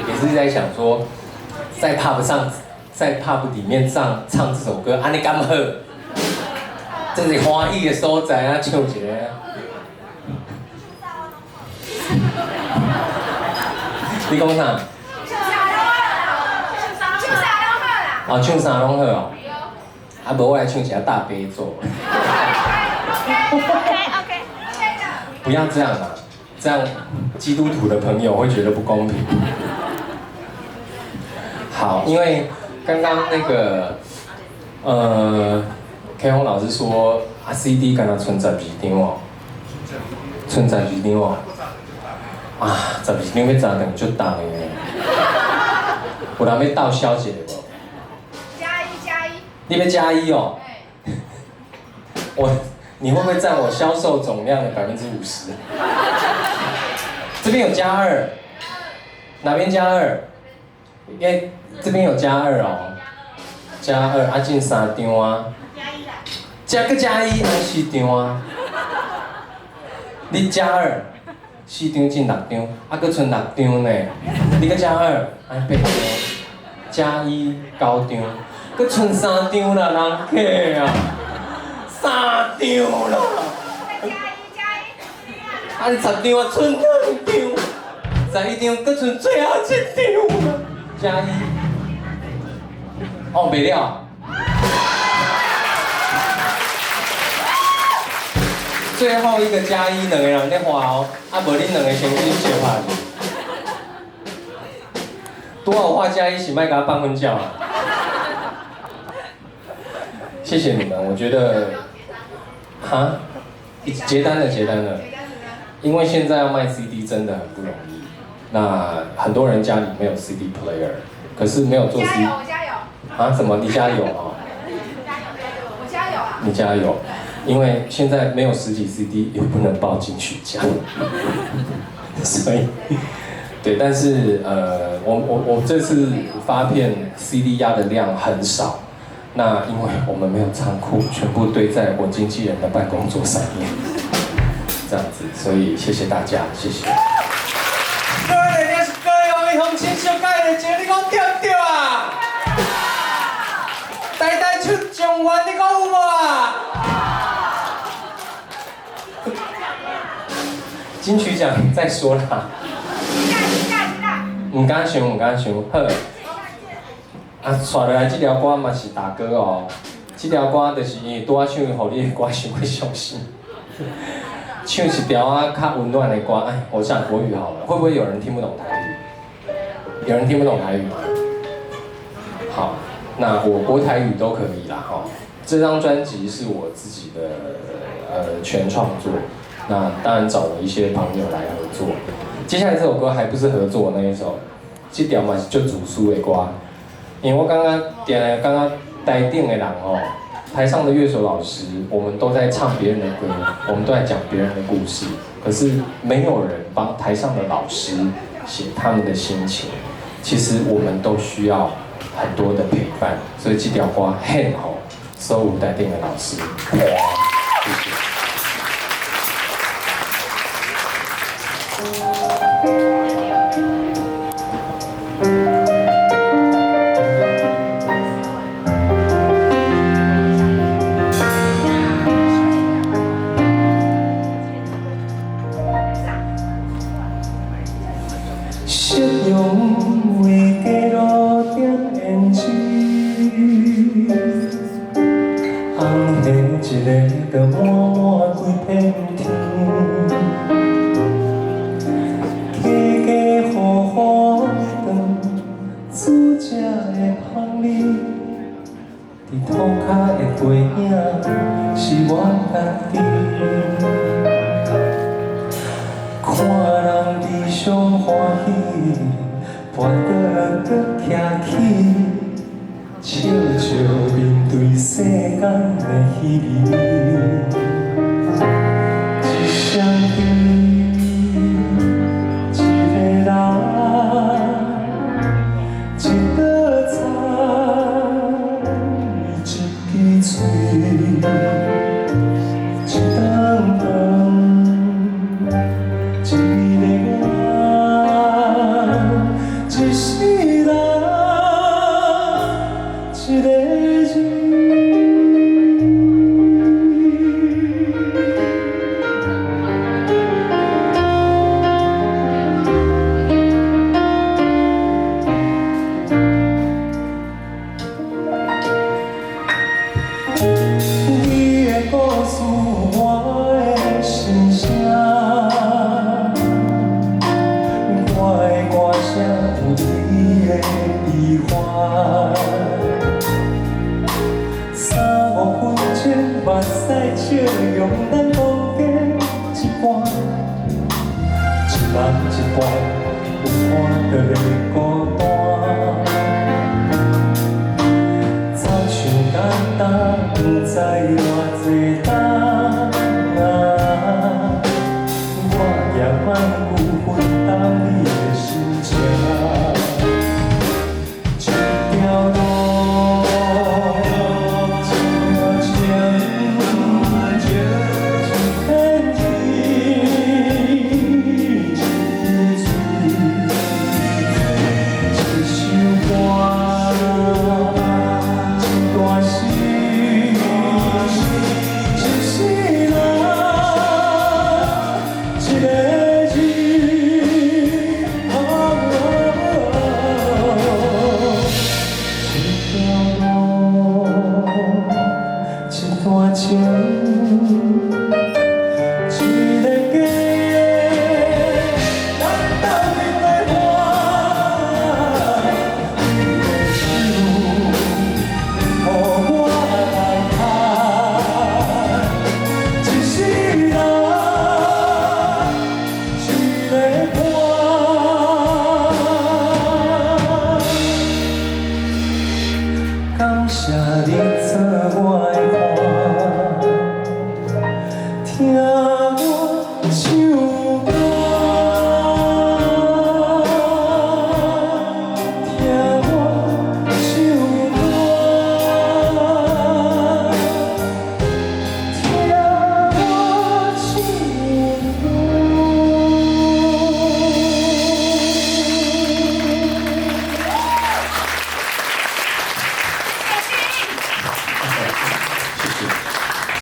也是在想说，在 pub 里面唱这首歌，安尼敢好？这是欢喜的所在啊，唱一个。你讲啥？哦，唱啥拢好哦。啊，无我来唱一下大悲咒。OK。不要这样啊，这样基督徒的朋友会觉得不公平。好，因为刚刚那个K 洪老师说啊 CD 敢若剩12张哦，剩12张哦。啊，12张要砸等就重的呢。有人要倒销一个无？加一。你要加1哦？你会不会占我销售总量的50%？这边有加2，哪边加2？因为这边有加2哦，加2啊，进3张啊。加1啊，4张啊。你加2，4张进6张，啊，搁剩6张呢。你搁加2，啊，8张，加1 9张，搁剩3张啦，人客啊。3张啦！加一。啊，10张啊，剩2张，11张，搁剩最后1张啦，加1。哦，袂了。最后一个加1，2个人在花哦，啊，无恁2个先去相拍去。多少话加1是卖给他办婚教啊？谢谢你们，我觉得，哈，结单了。因为现在要卖 CD 真的很不容易。那很多人家里没有 CD player， 可是没有做 CD。我加油。啊？什么？你加油啊？我加油啊！你加油，因为现在没有实体 CD 也不能报金曲奖，所以，对，但是我这次发片 CD 压的量很少。那因为我们没有仓库，全部堆在我经纪人的办公桌上面，这样子，所以谢谢大家，谢谢。各位你是各位王力宏亲小解的节，你讲对不对啊？台出状元，你讲有无啊？金曲奖再说啦。唔敢想，好。啊，带落来这条歌嘛是大哥哦，这条歌就是因为拄仔唱，互你的歌想要伤心。唱一条啊较温暖的歌，哎，我讲国语好了，会不会有人听不懂台语？有人听不懂台语吗？好，那我国台语都可以啦哈。这张专辑是我自己的全创作，那当然找了一些朋友来合作。接下来这首歌还不是合作那一首，这条嘛是就主输的歌。因为我刚刚台顶的人哦，台上的乐手老师，我们都在唱别人的歌，我们都在讲别人的故事，可是没有人帮台上的老师写他们的心情。其实我们都需要很多的陪伴，所以这条歌很好，所有台顶的老师，谢谢。夕阳为街路点胭脂，红线一个就满规片天。家家户户长，煮食的香味，伫涂骹的背影是我家己。看人理想欢喜，跋倒搁徛起，笑笑面对世间的稀微。一双对，一个人，一道菜，一支嘴，一顿饭。一个人，一才有你的悲欢。3、5分钟，目屎笑容咱同加一半，一人一半，有看就会孤单。早上简单，不知偌多担。我也莫有分担你的心情。一条路，一条情，一片天，一支水，一首歌，一段诗，一世人，一个字。一条路，一段情，一个家，咱斗阵来换。你的手，予我来牵。一世人，一个伴。感谢你做我的伴，听。